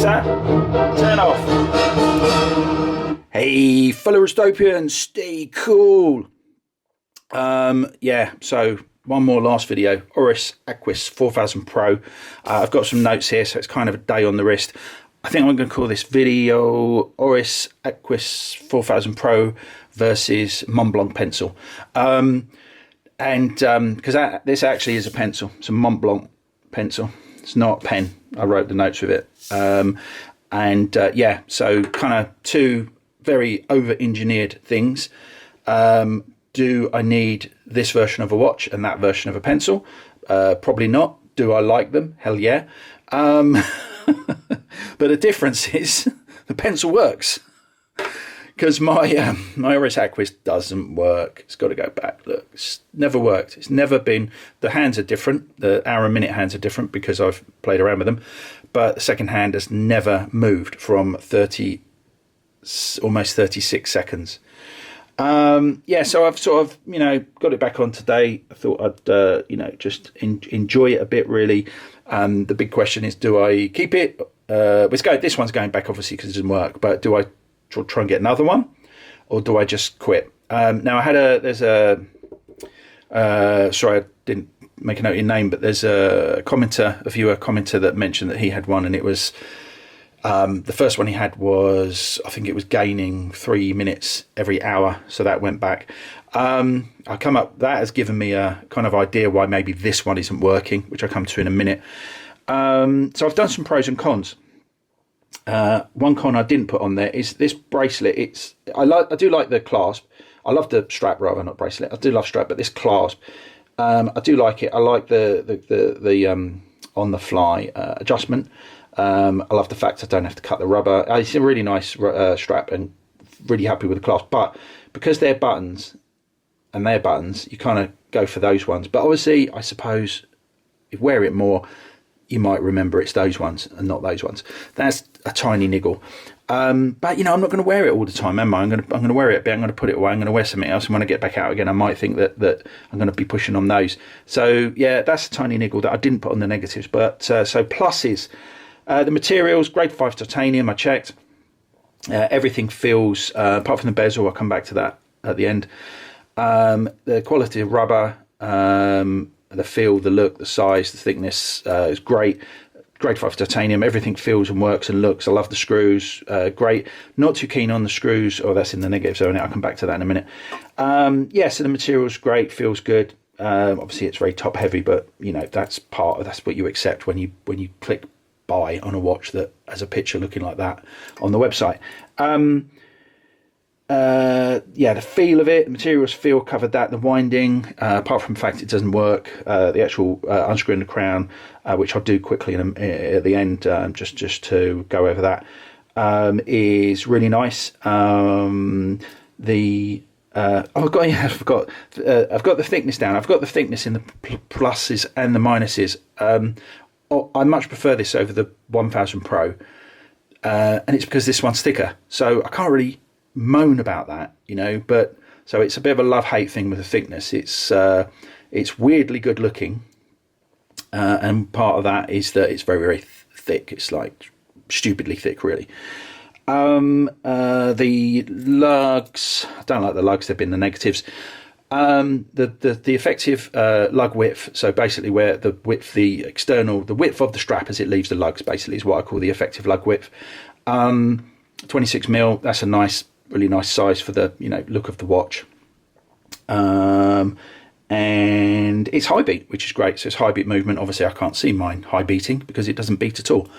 that. Turn off. Hey, fellow Wristopians, stay cool. Yeah, so one more last video. Oris Aquis 4000 Pro. I've got some notes here, so it's kind of a day on the wrist. I think I'm going to call this video Oris Aquis 4000 Pro versus Mont Blanc pencil. Because this actually is a pencil. It's a Mont Blanc pencil. It's not a pen. I wrote the notes with it. Yeah, so kind of two very over-engineered things. Do I need this version of a watch and that version of a pencil? Probably not. Do I like them? Hell yeah. But the difference is the pencil works. Because my Oris Aquis doesn't work. It's got to go back. Look, it's never worked. It's never been. The hands are different. The hour and minute hands are different because I've played around with them. But the second hand has never moved from almost 36 seconds. Yeah, so I've sort of, got it back on today. I thought I'd, just enjoy it a bit, really. The big question is, do I keep it? This one's going back, obviously, because it doesn't work. But do I try and get another one? Or do I just quit? Now, sorry, I didn't make a note of your name, but there's a viewer commenter that mentioned that he had one, and it was... the first one he had was, I think it was gaining 3 minutes every hour, so that went back. That has given me a kind of idea why maybe this one isn't working, which I'll come to in a minute. So I've done some pros and cons. One con I didn't put on there is this bracelet. I do like the clasp. I love the strap rather, not bracelet. I do love strap, but this clasp, I do like it. I like the on the fly adjustment. I love the fact I don't have to cut the rubber. It's a really nice strap and really happy with the clasp. But because they're buttons and they're buttons, you kind of go for those ones. But obviously, I suppose if you wear it more, you might remember it's those ones and not those ones. That's a tiny niggle. But I'm not going to wear it all the time, am I? I'm going to wear it a bit. I'm going to put it away. I'm going to wear something else. And when I get back out again, I might think that I'm going to be pushing on those. So yeah, that's a tiny niggle that I didn't put on the negatives. But so pluses. The materials, grade 5 titanium, I checked. Everything feels, apart from the bezel, I'll come back to that at the end. The quality of rubber, the feel, the look, the size, the thickness is great. Grade 5 titanium, everything feels and works and looks. I love the screws, great. Not too keen on the screws. Oh, that's in the negative zone. I'll come back to that in a minute. Yeah, so the material's great, feels good. Obviously, it's very top heavy, but that's what you accept when you click buy on a watch that has a picture looking like that on the website. Yeah, the feel of it, the materials feel, covered that. The winding, apart from the fact it doesn't work, the actual unscrewing the crown, which I'll do quickly at the end, just to go over that, is really nice. I've got the thickness down. I've got the thickness in the pluses and the minuses. I much prefer this over the 1000 Pro, and it's because this one's thicker. So I can't really moan about that, but so it's a bit of a love-hate thing with the thickness. It's weirdly good looking, and part of that is that it's very, very thick. It's like stupidly thick, really. The lugs, I don't like the lugs. They've been the negatives. The effective lug width, so basically where the width of the strap as it leaves the lugs, basically is what I call the effective lug width. 26mm, that's a really nice size for the look of the watch. And it's high beat, which is great. So it's high beat movement. Obviously I can't see mine high beating because it doesn't beat at all.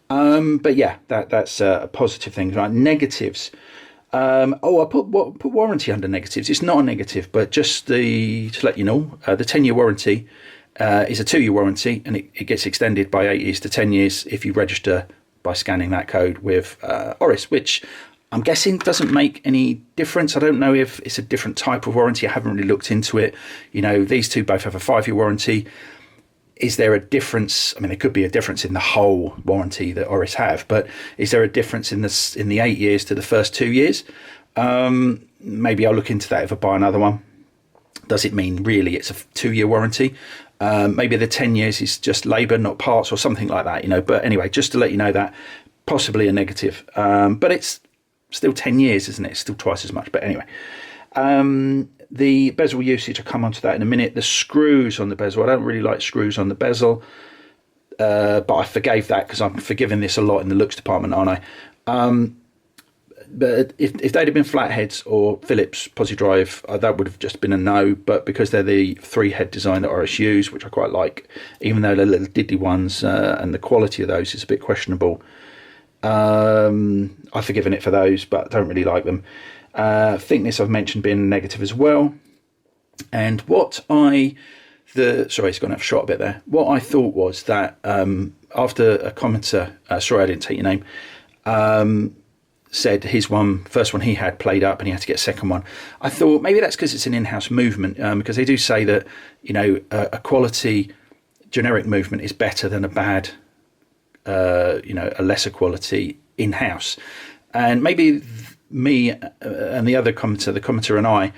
But yeah, that's a positive thing. Right, negatives. I put warranty under negatives. It's not a negative, but just to let you know, the 10-year warranty is a 2-year warranty, and it gets extended by 8 years to 10 years if you register by scanning that code with Oris, which I'm guessing doesn't make any difference. I don't know if it's a different type of warranty. I haven't really looked into it. These two both have a 5-year warranty. Is there a difference? I mean, there could be a difference in the whole warranty that Oris have, but is there a difference in the 8 years to the first 2 years? Maybe I'll look into that if I buy another one. Does it mean really it's a 2-year warranty? Maybe the 10 years is just labour, not parts, or something like that, But anyway, just to let you know that possibly a negative. But it's still 10 years, isn't it? It's still twice as much. But anyway, the bezel usage, I'll come on to that in a minute. The screws on the bezel, I don't really like screws on the bezel, but I forgave that because I'm forgiving this a lot in the looks department, aren't I? But if they'd have been flatheads or Phillips Posi-Drive, that would have just been a no. But because they're the 3-head design that Oris use, which I quite like, even though they're little diddly ones, and the quality of those is a bit questionable, I've forgiven it for those, but don't really like them. Thickness I've mentioned being negative as well. And sorry, it's gone off shot a bit there. What I thought was that after a commenter, sorry I didn't take your name, said his first one he had played up and he had to get a second one. I thought maybe that's because it's an in-house movement, because they do say that, you know, a quality generic movement is better than a bad, you know, a lesser quality in-house. And maybe me and the other commenter, the commenter and I,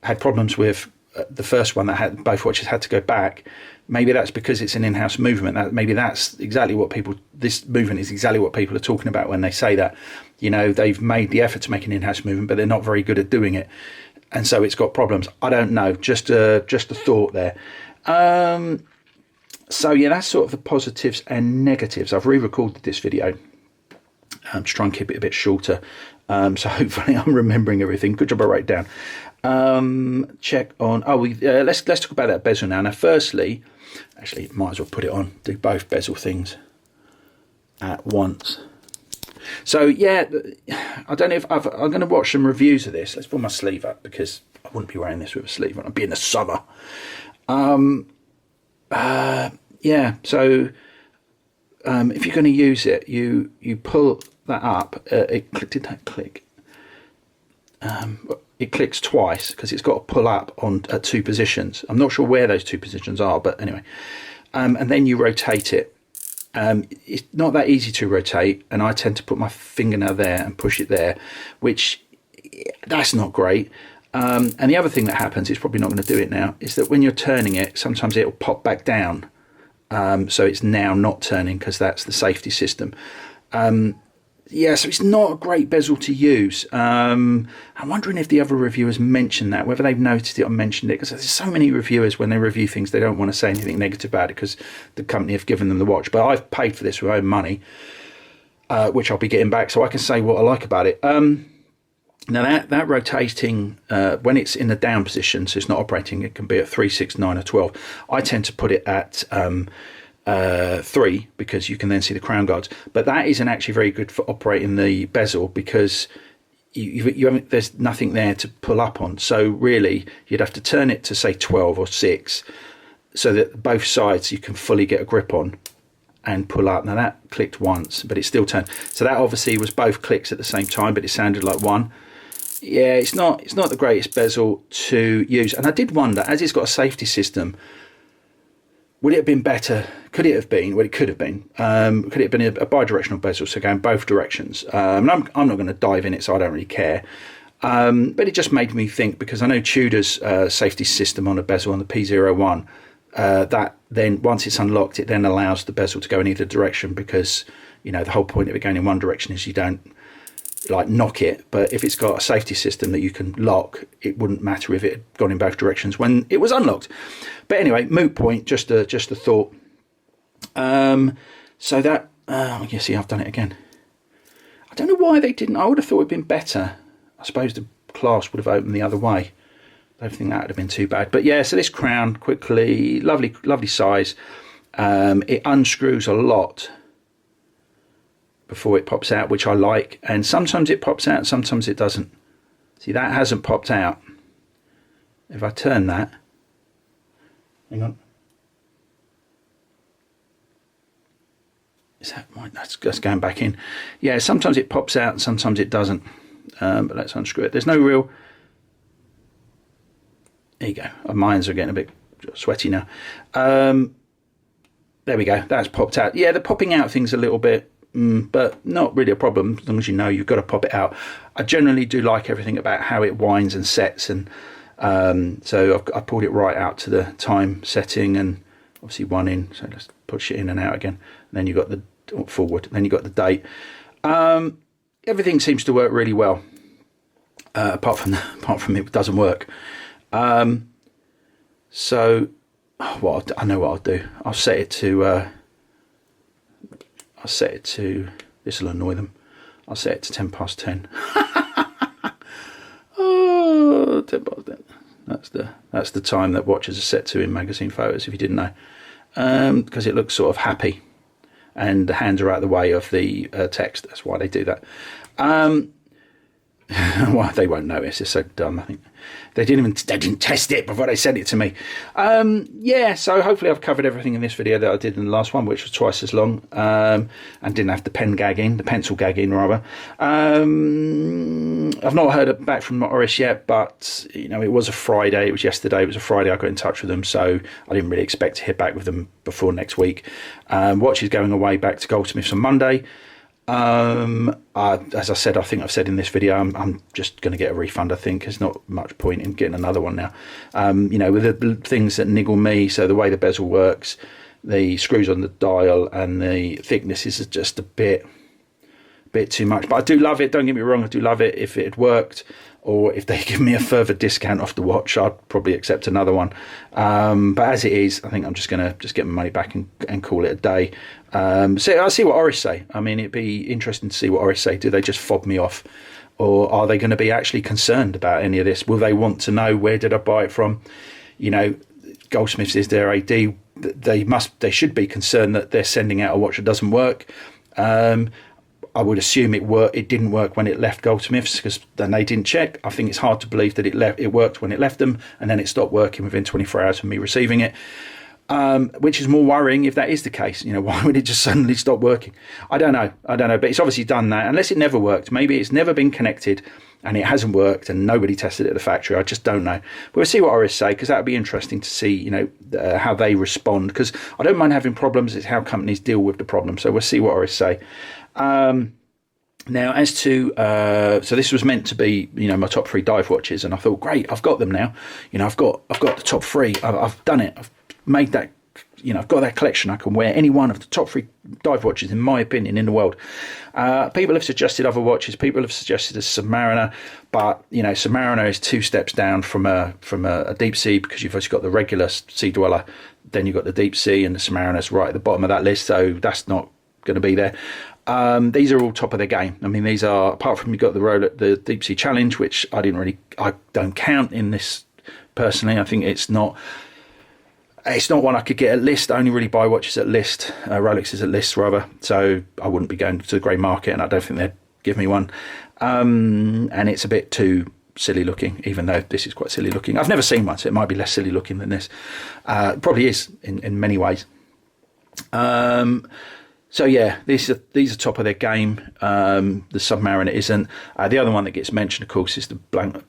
had problems with the first one that had both watches had to go back. Maybe that's because it's an in-house movement. Maybe that's exactly what this movement is exactly what people are talking about when they say that. You know, they've made the effort to make an in-house movement, but they're not very good at doing it. And so it's got problems. I don't know, just a thought there. So yeah, that's sort of the positives and negatives. I've re-recorded this video to try and keep it a bit shorter. So hopefully I'm remembering everything. Good job I wrote it down. Check on, let's talk about that bezel now. Now, firstly, actually, might as well put it on, do both bezel things at once. So yeah, I don't know if I'm going to watch some reviews of this. Let's pull my sleeve up because I wouldn't be wearing this with a sleeve on. I'd be in the summer. Yeah, so if you're going to use it, you pull that up. Did that click? It clicks twice because it's got to pull up on at 2 positions. I'm not sure where those 2 positions are, but anyway. And then you rotate it. It's not that easy to rotate, and I tend to put my fingernail there and push it there, which that's not great. And the other thing that happens, it's probably not going to do it now, is that when you're turning it, sometimes it'll pop back down. So it's now not turning because that's the safety system. Yeah, so it's not a great bezel to use. I'm wondering if the other reviewers mentioned that, whether they've noticed it or mentioned it, because there's so many reviewers, when they review things, they don't want to say anything negative about it because the company have given them the watch. But I've paid for this with my own money, which I'll be getting back, so I can say what I like about it. Now that rotating, when it's in the down position, so it's not operating, it can be at 3, 6, 9 or 12. I tend to put it at 3 because you can then see the crown guards, but that isn't actually very good for operating the bezel because you haven't, there's nothing there to pull up on. So really you'd have to turn it to say 12 or 6 so that both sides you can fully get a grip on and pull up. Now that clicked once, but it still turned. So that obviously was both clicks at the same time, but it sounded like one. Yeah, it's not the greatest bezel to use. And I did wonder, as it's got a safety system, would it have been better? Could it have been? Well, it could have been. Could it have been a bi-directional bezel, so going both directions? And I'm not going to dive in it, so I don't really care. But it just made me think, because I know Tudor's safety system on a bezel on the P01, that then once it's unlocked, it then allows the bezel to go in either direction, because, you know, the whole point of it going in one direction is you don't like knock it. But if it's got a safety system that you can lock, it wouldn't matter if it had gone in both directions when it was unlocked. But anyway, moot point, just a thought. So that you see, I've done it again. I don't know why they didn't. I would have thought it'd been better. I suppose the clasp would have opened the other way. I don't think that would have been too bad. But yeah, so this crown, quickly, lovely size. It unscrews a lot before it pops out, which I like, and sometimes it pops out, sometimes it doesn't. See, that hasn't popped out. If I turn that, hang on, is that right? That's going back in. Yeah, sometimes it pops out and sometimes it doesn't. But let's unscrew it. There's no real, there you go. My hands are getting a bit sweaty now. There we go, that's popped out. Yeah, the popping out thing's a little bit, but not really a problem, as long as you know you've got to pop it out. I generally do like everything about how it winds and sets, and so I pulled it right out to the time setting, and obviously one in, so let's push it in and out again. And then you've got the forward, then you've got the date. Everything seems to work really well, apart from it doesn't work. So I know what I'll do. I'll set it to. This will annoy them. I'll set it to 10 past 10. Oh, 10 past 10. That's the time that watches are set to in magazine photos, if you didn't know. Because it looks sort of happy, and the hands are out of the way of the text. That's why they do that. Well, they won't notice. It's so dumb. I think they didn't test it before they sent it to me. Yeah, so hopefully I've covered everything in this video that I did in the last one, which was twice as long, and didn't have the pencil gag in rather. I've not heard back from Oris yet, but you know, it was a Friday. It was yesterday. It was a Friday. I got in touch with them, so I didn't really expect to hear back with them before next week. Watch is going away back to Goldsmiths on Monday. As I said, I think I've said in this video, I'm just going to get a refund. I think there's not much point in getting another one now. You know, with the things that niggle me, so the way the bezel works, the screws on the dial, and the thickness is just a bit too much. But I do love it. Don't get me wrong, I do love it. If it had worked, or if they give me a further discount off the watch, I'd probably accept another one. But as it is, I think I'm just going to get my money back and call it a day. So I'll see what Oris say. I mean, it'd be interesting to see what Oris say. Do they just fob me off? Or are they going to be actually concerned about any of this? Will they want to know, where did I buy it from? You know, Goldsmiths is their AD. They should be concerned that they're sending out a watch that doesn't work. I would assume it didn't work when it left Goldsmiths, because then they didn't check. I think it's hard to believe that it worked when it left them, and then it stopped working within 24 hours of me receiving it. Which is more worrying if that is the case. You know, why would it just suddenly stop working? I don't know, but it's obviously done that. Unless it never worked. Maybe it's never been connected and it hasn't worked and nobody tested it at the factory. I just don't know. But we'll see what Oris say, because that would be interesting to see, you know, how they respond, because I don't mind having problems. It's how companies deal with the problem. So we'll see what Oris say. Now, as to so this was meant to be, you know, my top 3 dive watches, and I thought, great, I've got them now. You know, I've got the top 3. I've done it. I've made that. You know, I've got that collection. I can wear any one of the top 3 dive watches, in my opinion, in the world. People have suggested other watches. People have suggested a Submariner, but you know, Submariner is 2 steps down from a deep sea, because you've also got the regular Sea Dweller, then you've got the deep sea, and the Submariner's right at the bottom of that list. So that's not going to be there. These are all top of their game. I mean, these are, apart from you've got the Deep Sea Challenge, which I don't count in this personally. I think it's not one I could get at list. I only really buy watches at list, Rolexes at list rather. So I wouldn't be going to the grey market, and I don't think they'd give me one. And it's a bit too silly looking, even though this is quite silly looking. I've never seen one, so it might be less silly looking than this. It probably is in many ways. So yeah, these are top of their game. The Submariner isn't. The other one that gets mentioned, of course, is the Blanc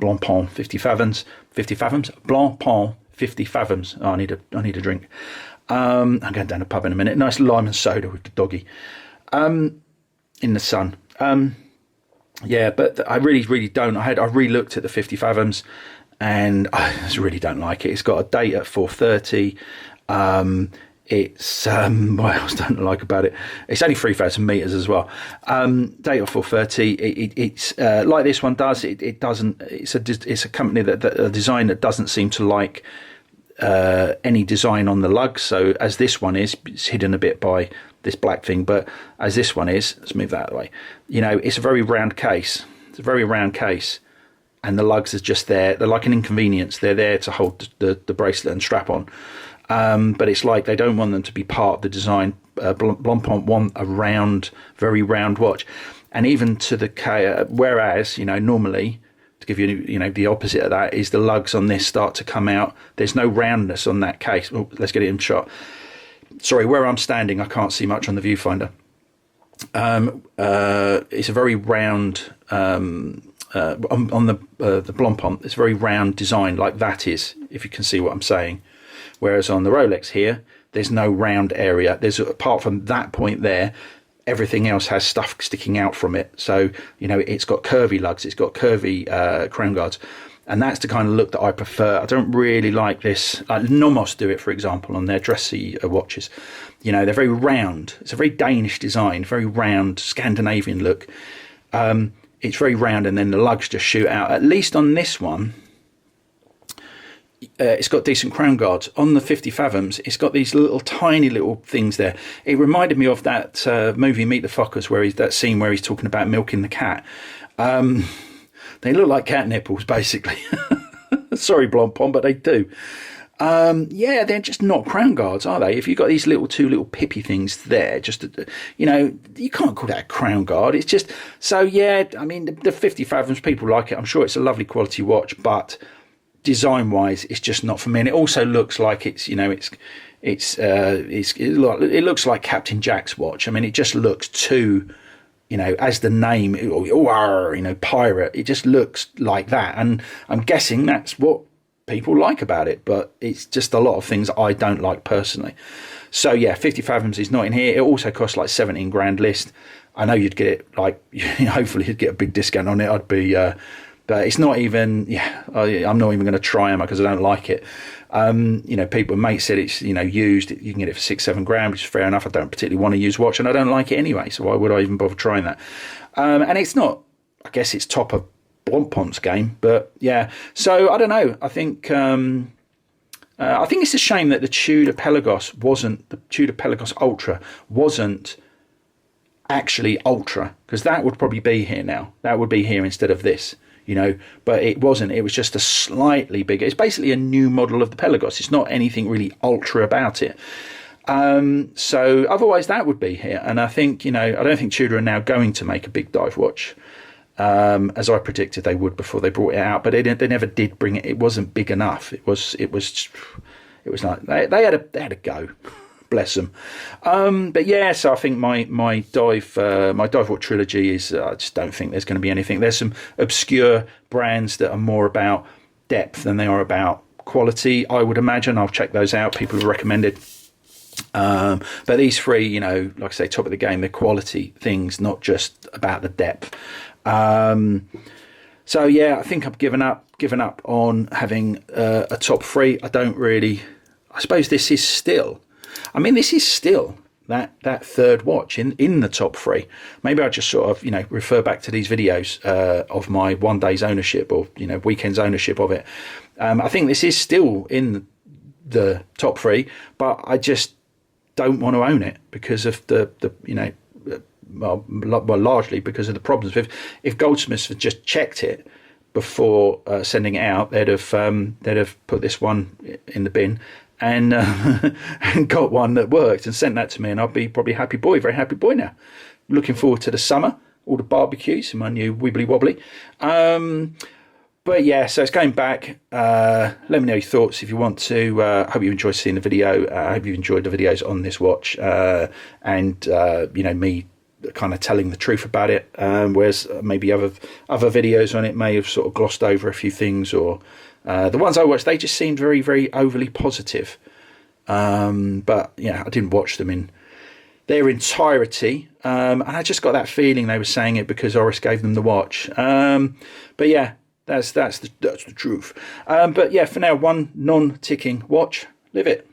50 fathoms. Blanc 50 fathoms. Oh, I need a drink. I'm going down the pub in a minute. Nice lime and soda with the doggy. In the sun. Yeah, but I really don't. I re-looked at the 50 fathoms, and I just really don't like it. It's got a date at 4:30. It's what else don't I like about it? It's only 3,000 meters as well. Date at 4:30. It's like this one does. It doesn't. It's a company that a design that doesn't seem to like any design on the lug. So as this one is, it's hidden a bit by this black thing. But as this one is, let's move that out of the way. You know, it's a very round case. It's a very round case, and the lugs are just there. They're like an inconvenience. They're there to hold the bracelet and strap on. But it's like they don't want them to be part of the design. Blanc want a round, very round watch, and even to the whereas, you know, normally, to give you, you know, the opposite of that is the lugs on this start to come out. There's no roundness on that case. Oh, let's get it in shot. Sorry, where I'm standing, I can't see much on the viewfinder. It's a very round on the Blanc. It's a very round design, like that is, if you can see what I'm saying. Whereas on the Rolex here, there's no round area. There's, apart from that point there, everything else has stuff sticking out from it. So, you know, it's got curvy lugs, it's got curvy crown guards. And that's the kind of look that I prefer. I don't really like this. Like Nomos do it, for example, on their dressy watches. You know, they're very round. It's a very Danish design, very round Scandinavian look. It's very round, and then the lugs just shoot out. At least on this one, it's got decent crown guards. On the 50 Fathoms, it's got these little tiny little things there. It reminded me of that movie Meet the Fockers, where that scene where he's talking about milking the cat. They look like cat nipples, basically. Sorry, Blanc, but they do. Yeah, they're just not crown guards, are they? If you've got these two little pippy things there, just, you know, you can't call that a crown guard. It's just, so yeah, I mean, the 50 Fathoms, people like it. I'm sure it's a lovely quality watch, but design-wise, it's just not for me. And it also looks like it's, you know, it looks like Captain Jack's watch. I mean, it just looks too, you know, as the name, you know, pirate, it just looks like that. And I'm guessing that's what people like about it, but it's just a lot of things I don't like personally. So yeah, 50 Fathoms is not in here. It also costs like 17 grand list. I know you'd get it, like, hopefully you'd get a big discount on it. I'd be, but it's not even, yeah, I'm not even going to try them because I don't like it. You know, mates said it's, you know, used, you can get it for 6-7 grand, which is fair enough. I don't particularly want to use watch, and I don't like it anyway, so why would I even bother trying that? And it's not, I guess it's top of Blanc's game, but yeah. So I don't know. I think it's a shame that the Tudor Pelagos Ultra wasn't actually Ultra, because that would probably be here now. That would be here instead of this. You know, but it wasn't. It was just a slightly bigger. It's basically a new model of the Pelagos. It's not anything really ultra about it. So otherwise, that would be here. And I think, you know, I don't think Tudor are now going to make a big dive watch, as I predicted they would before they brought it out. But they never did bring it. It wasn't big enough. It was like they had a go. Bless them. But yeah, so I think my dive watch trilogy is, I just don't think there's going to be anything. There's some obscure brands that are more about depth than they are about quality, I would imagine. I'll check those out. People have recommended. But these three, you know, like I say, top of the game, they're quality things, not just about the depth. So yeah, I think I've given up on having a top three. I suppose this is still that third watch in the top three. Maybe I'll just sort of, you know, refer back to these videos of my one day's ownership, or, you know, weekend's ownership of it. I think this is still in the top three, but I just don't want to own it because of the you know, well, largely because of the problems with, if Goldsmiths had just checked it before sending it out, they'd have put this one in the bin and and got one that worked and sent that to me, and I'd be probably very happy boy now. Looking forward to the summer, all the barbecues in my new wibbly wobbly. But yeah, so it's going back. Let me know your thoughts if you want to. I hope you enjoyed seeing the video. I hope you enjoyed the videos on this watch, and you know, me kind of telling the truth about it, whereas maybe other videos on it may have sort of glossed over a few things, or the ones I watched, they just seemed very, very overly positive. But yeah, I didn't watch them in their entirety, and I just got that feeling they were saying it because Oris gave them the watch. But yeah, that's the truth. But yeah, for now, one non-ticking watch. Live it.